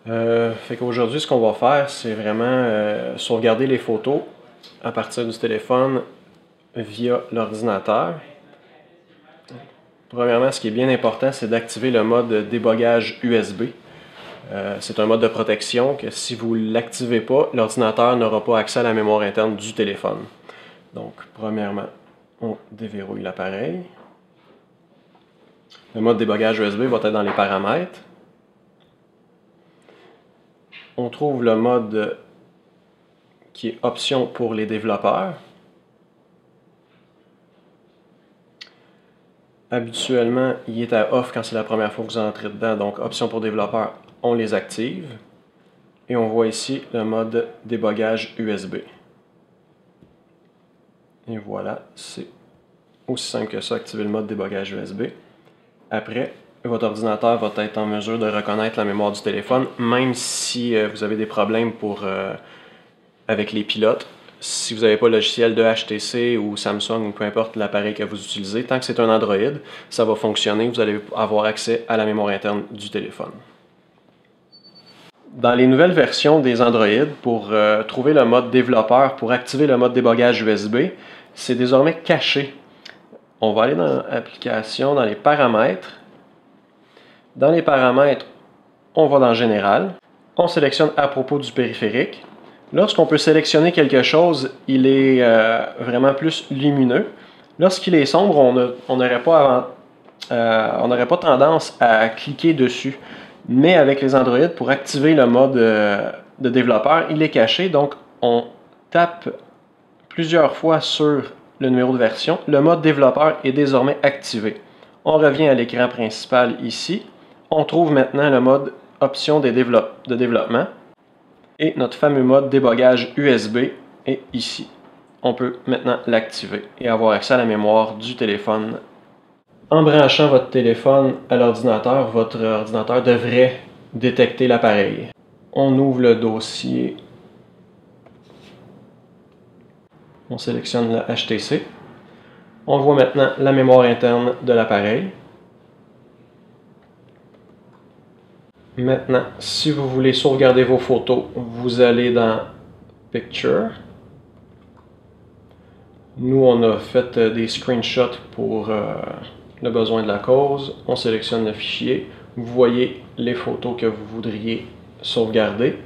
Fait qu'aujourd'hui, ce qu'on va faire, c'est vraiment sauvegarder les photos à partir du téléphone via l'ordinateur. Premièrement, ce qui est bien important, c'est d'activer le mode débogage USB. C'est un mode de protection que si vous ne l'activez pas, l'ordinateur n'aura pas accès à la mémoire interne du téléphone. Donc, premièrement, on déverrouille l'appareil. Le mode débogage USB va être dans les paramètres. On trouve le mode qui est option pour les développeurs. Habituellement, il est à off quand c'est la première fois que vous entrez dedans, donc option pour développeurs, on les active. Et on voit ici le mode débogage USB. Et voilà, c'est aussi simple que ça, activer le mode débogage USB. Après, votre ordinateur va être en mesure de reconnaître la mémoire du téléphone, même si vous avez des problèmes avec les pilotes. Si vous n'avez pas le logiciel de HTC ou Samsung ou peu importe l'appareil que vous utilisez, tant que c'est un Android, ça va fonctionner, vous allez avoir accès à la mémoire interne du téléphone. Dans les nouvelles versions des Android, pour trouver le mode développeur, pour activer le mode débogage USB, c'est désormais caché. On va aller dans Applications, dans les paramètres. Dans les paramètres, on va dans Général. On sélectionne à propos du périphérique. Lorsqu'on peut sélectionner quelque chose, il est vraiment plus lumineux. Lorsqu'il est sombre, on n'aurait pas tendance à cliquer dessus. Mais avec les Android, pour activer le mode de développeur, il est caché. Donc, on tape plusieurs fois sur le numéro de version. Le mode développeur est désormais activé. On revient à l'écran principal ici. On trouve maintenant le mode option de développement. Et notre fameux mode débogage USB est ici. On peut maintenant l'activer et avoir accès à la mémoire du téléphone. En branchant votre téléphone à l'ordinateur, votre ordinateur devrait détecter l'appareil. On ouvre le dossier. On sélectionne la HTC. On voit maintenant la mémoire interne de l'appareil. Maintenant, si vous voulez sauvegarder vos photos, vous allez dans Picture. Nous, on a fait des screenshots pour le besoin de la cause. On sélectionne le fichier. Vous voyez les photos que vous voudriez sauvegarder.